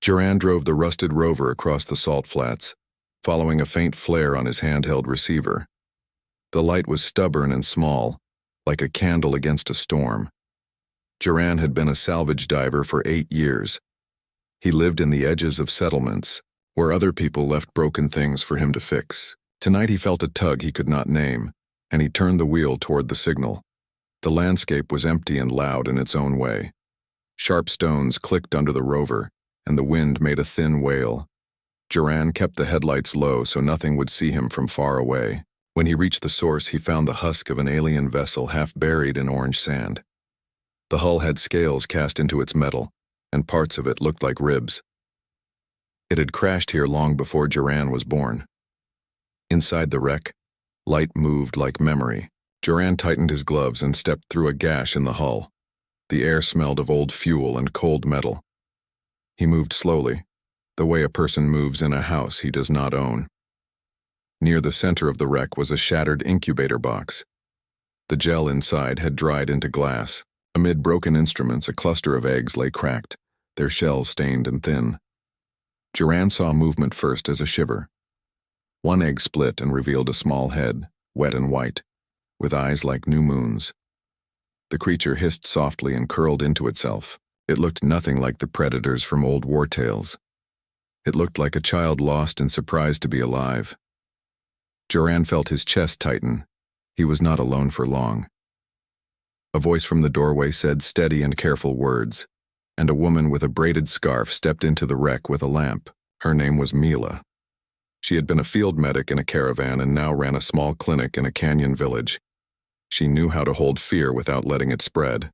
Joran drove the rusted rover across the salt flats, following a faint flare on his handheld receiver. The light was stubborn and small, like a candle against a storm. Joran had been a salvage diver for 8 years. He lived in the edges of settlements, where other people left broken things for him to fix. Tonight he felt a tug he could not name, and he turned the wheel toward the signal. The landscape was empty and loud in its own way. Sharp stones clicked under the rover, and the wind made a thin wail. Joran kept the headlights low so nothing would see him from far away. When he reached the source, he found the husk of an alien vessel half buried in orange sand. The hull had scales cast into its metal, and parts of it looked like ribs. It had crashed here long before Joran was born. Inside the wreck, light moved like memory. Joran tightened his gloves and stepped through a gash in the hull. The air smelled of old fuel and cold metal. He moved slowly, the way a person moves in a house he does not own. Near the center of the wreck was a shattered incubator box. The gel inside had dried into glass. Amid broken instruments, a cluster of eggs lay cracked, their shells stained and thin. Joran saw movement first as a shiver. One egg split and revealed a small head, wet and white, with eyes like new moons. The creature hissed softly and curled into itself. It looked nothing like the predators from old war tales. It looked like a child lost and surprised to be alive. Joran felt his chest tighten. He was not alone for long. A voice from the doorway said steady and careful words, and a woman with a braided scarf stepped into the wreck with a lamp. Her name was Mila. She had been a field medic in a caravan and now ran a small clinic in a canyon village. She knew how to hold fear without letting it spread.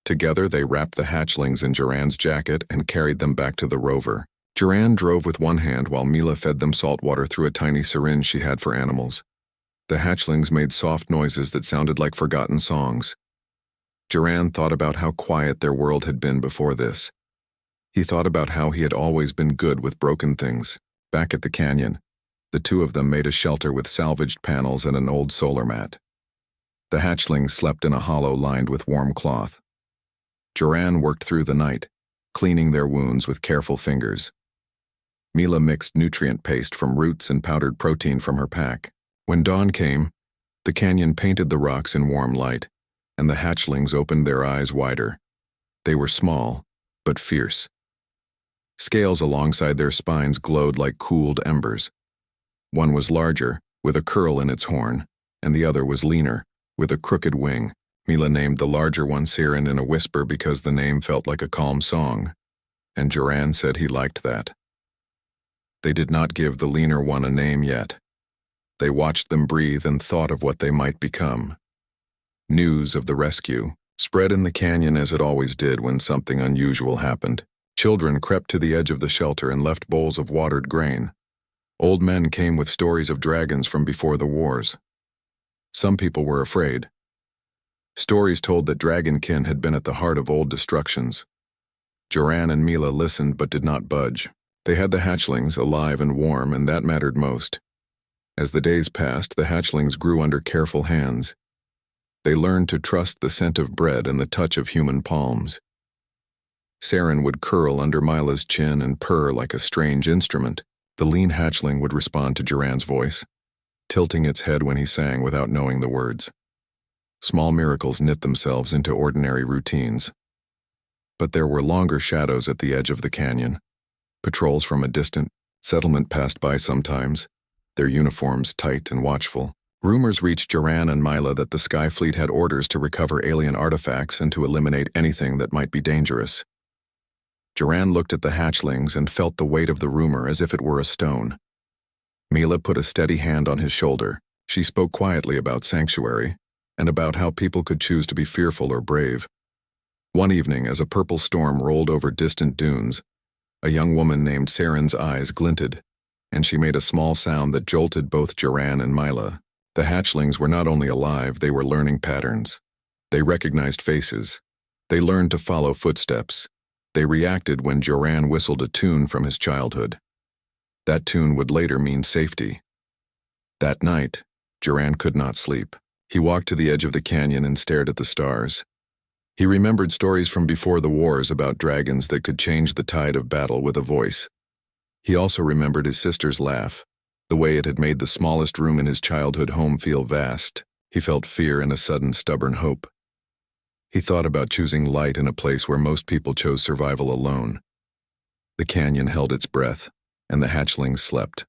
Together they wrapped the hatchlings in Joran's jacket and carried them back to the rover. Joran drove with one hand while Mila fed them salt water through a tiny syringe she had for animals. The hatchlings made soft noises that sounded like forgotten songs. Joran thought about how quiet their world had been before this. He thought about how he had always been good with broken things. Back at the canyon, the two of them made a shelter with salvaged panels and an old solar mat. The hatchlings slept in a hollow lined with warm cloth. Joran worked through the night, cleaning their wounds with careful fingers. Mila mixed nutrient paste from roots and powdered protein from her pack. When dawn came, the canyon painted the rocks in warm light, and the hatchlings opened their eyes wider. They were small, but fierce. Scales alongside their spines glowed like cooled embers. One was larger, with a curl in its horn, and the other was leaner, with a crooked wing. Mila named the larger one Siren in a whisper because the name felt like a calm song, and Joran said he liked that. They did not give the leaner one a name yet. They watched them breathe and thought of what they might become. News of the rescue spread in the canyon as it always did when something unusual happened. Children crept to the edge of the shelter and left bowls of watered grain. Old men came with stories of dragons from before the wars. Some people were afraid. Stories told that dragonkin had been at the heart of old destructions. Joran and Mila listened but did not budge. They had the hatchlings alive and warm, and that mattered most. As the days passed, the hatchlings grew under careful hands. They learned to trust the scent of bread and the touch of human palms. Siren would curl under Mila's chin and purr like a strange instrument. The lean hatchling would respond to Joran's voice, tilting its head when he sang without knowing the words. Small miracles knit themselves into ordinary routines. But there were longer shadows at the edge of the canyon. Patrols from a distant settlement passed by sometimes, their uniforms tight and watchful. Rumors reached Joran and Mila that the Skyfleet had orders to recover alien artifacts and to eliminate anything that might be dangerous. Joran looked at the hatchlings and felt the weight of the rumor as if it were a stone. Mila put a steady hand on his shoulder. She spoke quietly about sanctuary and about how people could choose to be fearful or brave. One evening, as a purple storm rolled over distant dunes, a young woman named Siren's eyes glinted, and she made a small sound that jolted both Joran and Mila. The hatchlings were not only alive, they were learning patterns. They recognized faces. They learned to follow footsteps. They reacted when Joran whistled a tune from his childhood. That tune would later mean safety. That night, Joran could not sleep. He walked to the edge of the canyon and stared at the stars. He remembered stories from before the wars about dragons that could change the tide of battle with a voice. He also remembered his sister's laugh, the way it had made the smallest room in his childhood home feel vast. He felt fear and a sudden stubborn hope. He thought about choosing light in a place where most people chose survival alone. The canyon held its breath, and the hatchlings slept.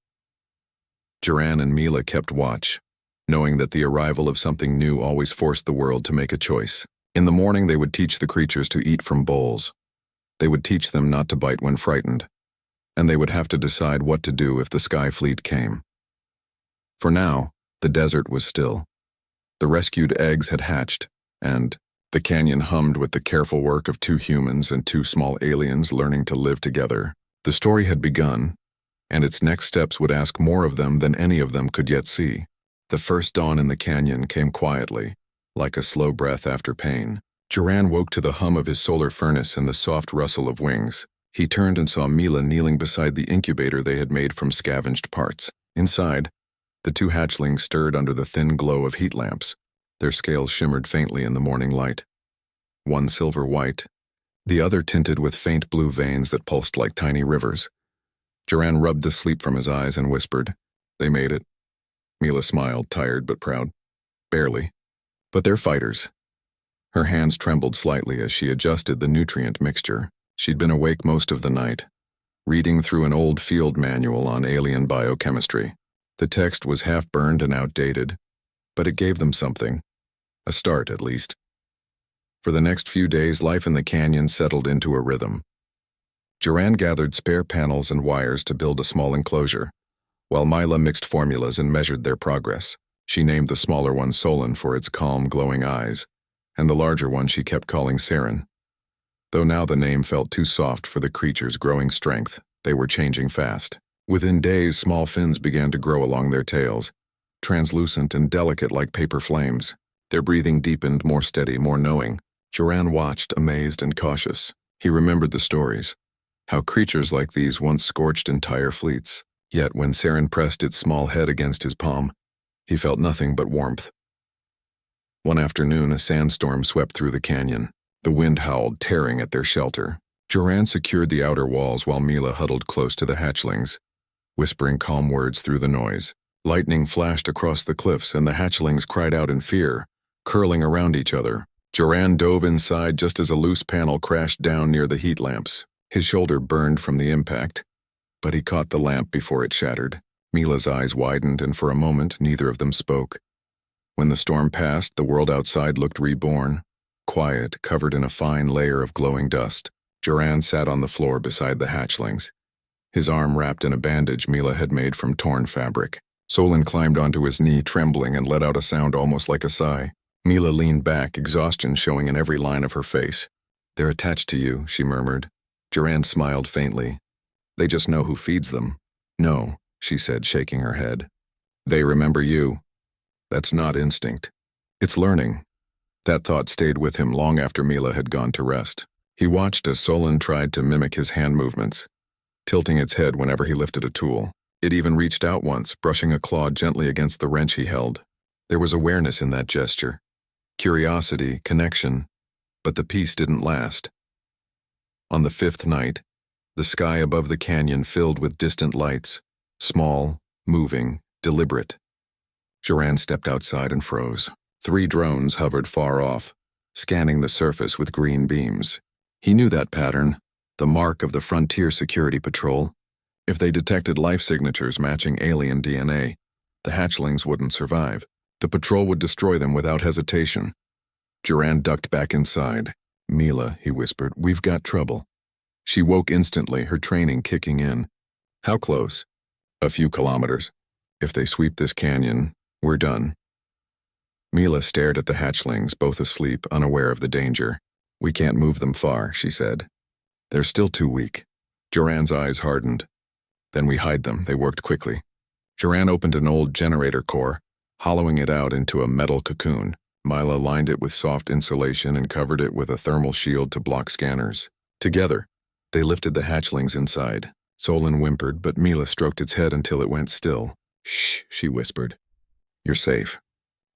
Joran and Mila kept watch, knowing that the arrival of something new always forced the world to make a choice. In the morning, they would teach the creatures to eat from bowls. They would teach them not to bite when frightened, and they would have to decide what to do if the skyfleet came. For now, the desert was still. The rescued eggs had hatched, and the canyon hummed with the careful work of 2 humans and 2 small aliens learning to live together. The story had begun, and its next steps would ask more of them than any of them could yet see. The first dawn in the canyon came quietly, like a slow breath after pain. Joran woke to the hum of his solar furnace and the soft rustle of wings. He turned and saw Mila kneeling beside the incubator they had made from scavenged parts. Inside, the 2 hatchlings stirred under the thin glow of heat lamps. Their scales shimmered faintly in the morning light. One silver white, the other tinted with faint blue veins that pulsed like tiny rivers. Joran rubbed the sleep from his eyes and whispered, "They made it." Mila smiled, tired but proud. "Barely. But they're fighters." Her hands trembled slightly as she adjusted the nutrient mixture. She'd been awake most of the night, reading through an old field manual on alien biochemistry. The text was half-burned and outdated, but it gave them something. A start, at least. For the next few days, life in the canyon settled into a rhythm. Joran gathered spare panels and wires to build a small enclosure, while Mila mixed formulas and measured their progress. She named the smaller one Solon for its calm, glowing eyes, and the larger one she kept calling Saren. Though now the name felt too soft for the creature's growing strength, they were changing fast. Within days, small fins began to grow along their tails, translucent and delicate like paper flames. Their breathing deepened, more steady, more knowing. Joran watched, amazed and cautious. He remembered the stories, how creatures like these once scorched entire fleets. Yet when Saren pressed its small head against his palm, he felt nothing but warmth. One afternoon, a sandstorm swept through the canyon. The wind howled, tearing at their shelter. Joran secured the outer walls while Mila huddled close to the hatchlings, whispering calm words through the noise. Lightning flashed across the cliffs, and the hatchlings cried out in fear, curling around each other. Joran dove inside just as a loose panel crashed down near the heat lamps. His shoulder burned from the impact, but he caught the lamp before it shattered. Mila's eyes widened, and for a moment neither of them spoke. When the storm passed, the world outside looked reborn, quiet, covered in a fine layer of glowing dust. Joran sat on the floor beside the hatchlings, his arm wrapped in a bandage Mila had made from torn fabric. Solon climbed onto his knee, trembling, and let out a sound almost like a sigh. Mila leaned back, exhaustion showing in every line of her face. "They're attached to you," she murmured. Joran smiled faintly. "They just know who feeds them." "No," she said, shaking her head. "They remember you. That's not instinct. It's learning." That thought stayed with him long after Mila had gone to rest. He watched as Solon tried to mimic his hand movements, tilting its head whenever he lifted a tool. It even reached out once, brushing a claw gently against the wrench he held. There was awareness in that gesture. Curiosity, connection, but the peace didn't last. On the 5th night, the sky above the canyon filled with distant lights, small, moving, deliberate. Joran stepped outside and froze. 3 drones hovered far off, scanning the surface with green beams. He knew that pattern, the mark of the Frontier Security Patrol. If they detected life signatures matching alien DNA, the hatchlings wouldn't survive. The patrol would destroy them without hesitation. Joran ducked back inside. "Mila," he whispered, "we've got trouble." She woke instantly, her training kicking in. "How close?" "A few kilometers. If they sweep this canyon, we're done." Mila stared at the hatchlings, both asleep, unaware of the danger. "We can't move them far," she said. "They're still too weak." Joran's eyes hardened. "Then we hide them." They worked quickly. Joran opened an old generator core, hollowing it out into a metal cocoon. Mila lined it with soft insulation and covered it with a thermal shield to block scanners. Together, they lifted the hatchlings inside. Solon whimpered, but Mila stroked its head until it went still. "Shh," she whispered. "You're safe.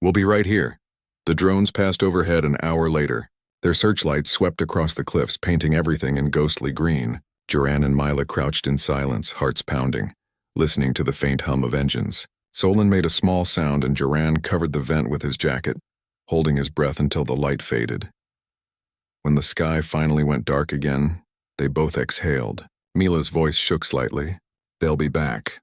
We'll be right here." The drones passed overhead an hour later, Their searchlights swept across the cliffs, painting everything in ghostly green. Joran and Mila crouched in silence, hearts pounding, listening to the faint hum of engines. Solon made a small sound and Joran covered the vent with his jacket, holding his breath until the light faded. When the sky finally went dark again, they both exhaled. Mila's voice shook slightly. They'll be back.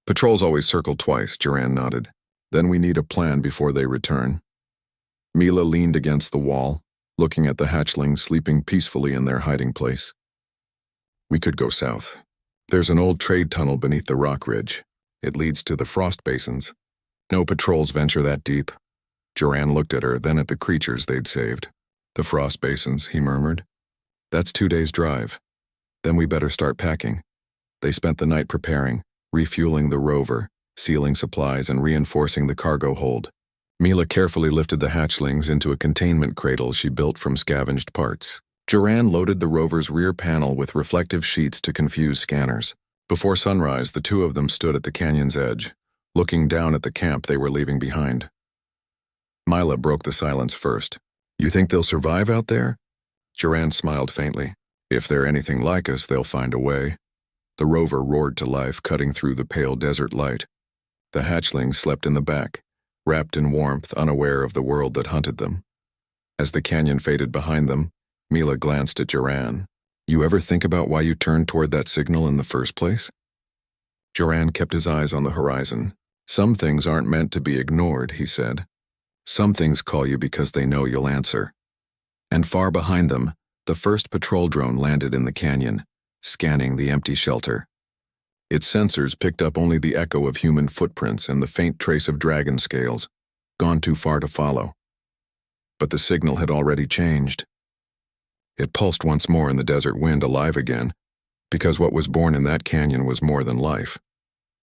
Patrols always circle twice, Joran nodded. Then we need a plan before they return. Mila leaned against the wall, looking at the hatchlings sleeping peacefully in their hiding place. We could go south. There's an old trade tunnel beneath the rock ridge. It leads to the frost basins. No patrols venture that deep. Joran looked at her, then at the creatures they'd saved. The frost basins, he murmured. That's 2 days' drive. Then we better start packing. They spent the night preparing, refueling the rover, sealing supplies and reinforcing the cargo hold. Mila carefully lifted the hatchlings into a containment cradle she built from scavenged parts. Joran loaded the rover's rear panel with reflective sheets to confuse scanners. Before sunrise, the two of them stood at the canyon's edge, looking down at the camp they were leaving behind. Mila broke the silence first. You think they'll survive out there? Joran smiled faintly. If they're anything like us, they'll find a way. The rover roared to life, cutting through the pale desert light. The hatchlings slept in the back, wrapped in warmth, unaware of the world that hunted them. As the canyon faded behind them, Mila glanced at Joran. You ever think about why you turned toward that signal in the first place? Joran kept his eyes on the horizon. Some things aren't meant to be ignored, he said. Some things call you because they know you'll answer. And far behind them, the first patrol drone landed in the canyon, scanning the empty shelter. Its sensors picked up only the echo of human footprints and the faint trace of dragon scales, gone too far to follow. But the signal had already changed. It pulsed once more in the desert wind, alive again, because what was born in that canyon was more than life.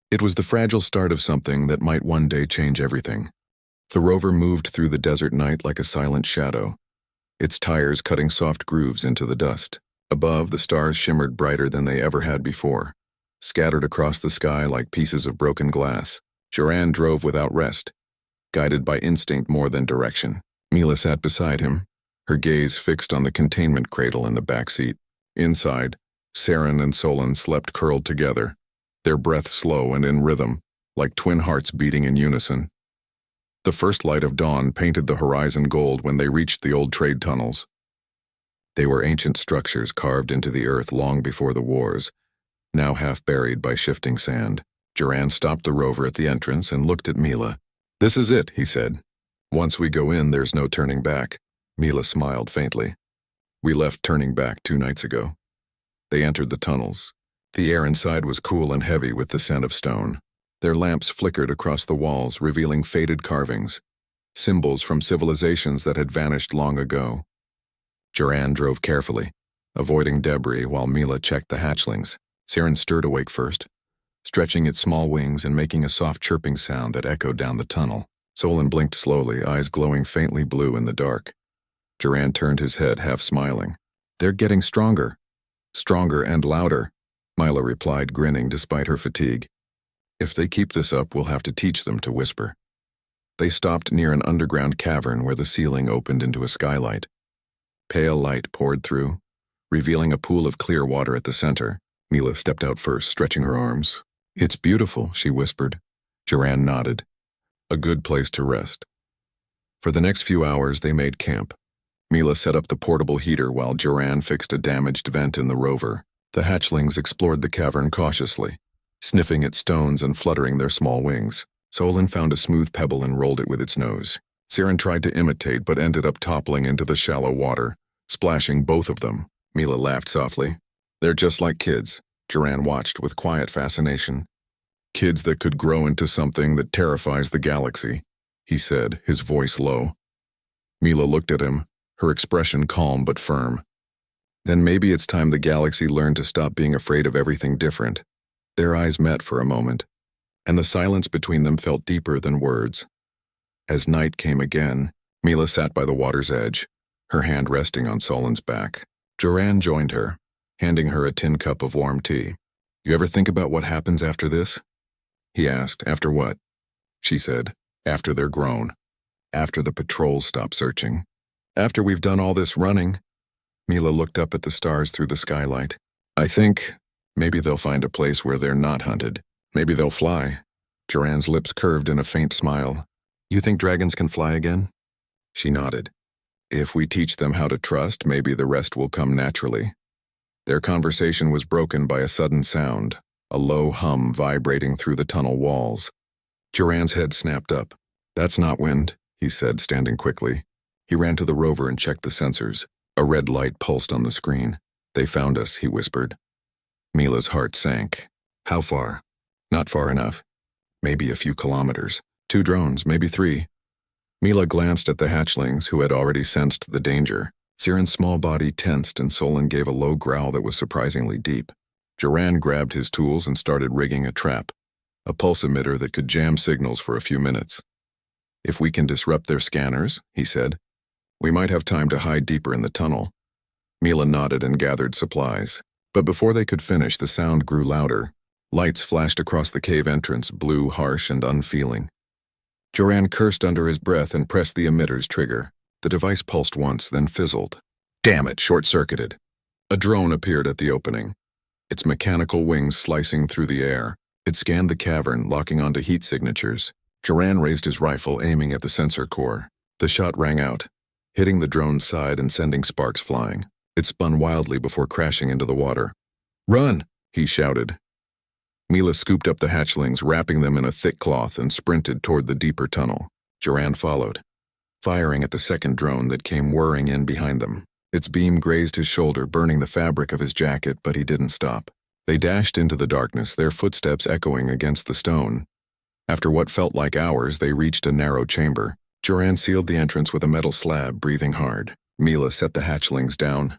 It was the fragile start of something that might one day change everything. The rover moved through the desert night like a silent shadow, its tires cutting soft grooves into the dust. Above, the stars shimmered brighter than they ever had before, scattered across the sky like pieces of broken glass. Joran drove without rest, guided by instinct more than direction. Mila sat beside him, her gaze fixed on the containment cradle in the back seat. Inside, Saren and Solon slept curled together, their breath slow and in rhythm, like twin hearts beating in unison. The first light of dawn painted the horizon gold when they reached the old trade tunnels. They were ancient structures carved into the earth long before the wars, now half buried by shifting sand. Joran stopped the rover at the entrance and looked at Mila. This is it, he said. Once we go in, there's no turning back. Mila smiled faintly. We left turning back 2 nights ago. They entered the tunnels. The air inside was cool and heavy with the scent of stone. Their lamps flickered across the walls, revealing faded carvings, symbols from civilizations that had vanished long ago. Joran drove carefully, avoiding debris while Mila checked the hatchlings. Saren stirred awake first, stretching its small wings and making a soft chirping sound that echoed down the tunnel. Solon blinked slowly, eyes glowing faintly blue in the dark. Joran turned his head, half smiling. They're getting stronger. Stronger and louder, Mila replied, grinning despite her fatigue. If they keep this up, we'll have to teach them to whisper. They stopped near an underground cavern where the ceiling opened into a skylight. Pale light poured through, revealing a pool of clear water at the center. Mila stepped out first, stretching her arms. It's beautiful, she whispered. Joran nodded. A good place to rest. For the next few hours, they made camp. Mila set up the portable heater while Joran fixed a damaged vent in the rover. The hatchlings explored the cavern cautiously, sniffing at stones and fluttering their small wings. Solon found a smooth pebble and rolled it with its nose. Saren tried to imitate but ended up toppling into the shallow water, splashing both of them. Mila laughed softly. They're just like kids, Joran watched with quiet fascination. Kids that could grow into something that terrifies the galaxy, he said, his voice low. Mila looked at him, her expression calm but firm. Then maybe it's time the galaxy learned to stop being afraid of everything different. Their eyes met for a moment, and the silence between them felt deeper than words. As night came again, Mila sat by the water's edge, her hand resting on Solon's back. Joran joined her, handing her a tin cup of warm tea. You ever think about what happens after this? He asked. After what? She said. After they're grown. After the patrols stop searching. After we've done all this running, Mila looked up at the stars through the skylight. I think maybe they'll find a place where they're not hunted. Maybe they'll fly. Joran's lips curved in a faint smile. You think dragons can fly again? She nodded. If we teach them how to trust, maybe the rest will come naturally. Their conversation was broken by a sudden sound, a low hum vibrating through the tunnel walls. Joran's head snapped up. That's not wind, he said, standing quickly. He ran to the rover and checked the sensors. A red light pulsed on the screen. They found us, he whispered. Mila's heart sank. How far? Not far enough. Maybe a few kilometers. 2 drones, maybe 3. Mila glanced at the hatchlings, who had already sensed the danger. Siren's small body tensed and Solon gave a low growl that was surprisingly deep. Joran grabbed his tools and started rigging a trap, a pulse emitter that could jam signals for a few minutes. If we can disrupt their scanners, he said, we might have time to hide deeper in the tunnel. Mila nodded and gathered supplies. But before they could finish, the sound grew louder. Lights flashed across the cave entrance, blue, harsh, and unfeeling. Joran cursed under his breath and pressed the emitter's trigger. The device pulsed once, then fizzled. Damn it, short-circuited. A drone appeared at the opening, its mechanical wings slicing through the air. It scanned the cavern, locking onto heat signatures. Joran raised his rifle, aiming at the sensor core. The shot rang out, hitting the drone's side and sending sparks flying. It spun wildly before crashing into the water. Run, he shouted. Mila scooped up the hatchlings, wrapping them in a thick cloth, and sprinted toward the deeper tunnel. Joran followed, firing at the second drone that came whirring in behind them. Its beam grazed his shoulder, burning the fabric of his jacket, but he didn't stop. They dashed into the darkness, their footsteps echoing against the stone. After what felt like hours, they reached a narrow chamber. Joran sealed the entrance with a metal slab, breathing hard. Mila set the hatchlings down,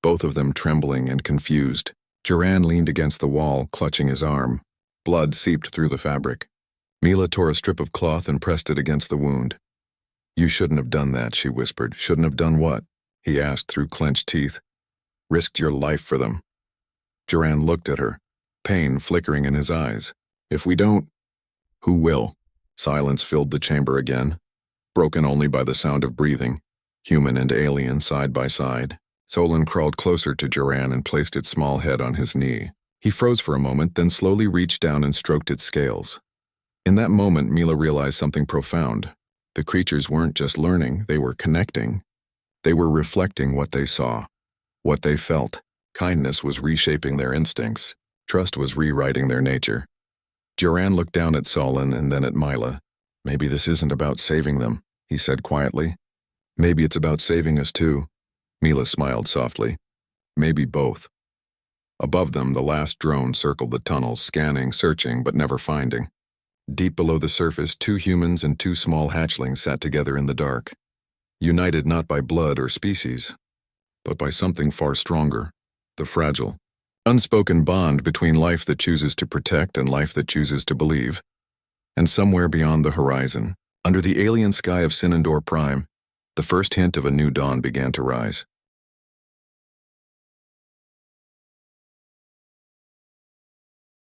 both of them trembling and confused. Joran leaned against the wall, clutching his arm. Blood seeped through the fabric. Mila tore a strip of cloth and pressed it against the wound. You shouldn't have done that, she whispered. Shouldn't have done what? He asked through clenched teeth. Risked your life for them. Joran looked at her, pain flickering in his eyes. If we don't, who will? Silence filled the chamber again, broken only by the sound of breathing, human and alien side by side. Solon crawled closer to Joran and placed its small head on his knee. He froze for a moment, then slowly reached down and stroked its scales. In that moment, Mila realized something profound. The creatures weren't just learning, they were connecting. They were reflecting what they saw, what they felt. Kindness was reshaping their instincts. Trust was rewriting their nature. Joran looked down at Solon and then at Mila. Maybe this isn't about saving them, he said quietly. Maybe it's about saving us too. Mila smiled softly. Maybe both. Above them, the last drone circled the tunnel, scanning, searching, but never finding. Deep below the surface, 2 humans and 2 small hatchlings sat together in the dark, united not by blood or species, but by something far stronger, the fragile, unspoken bond between life that chooses to protect and life that chooses to believe. And somewhere beyond the horizon, under the alien sky of Sinandor Prime, the first hint of a new dawn began to rise.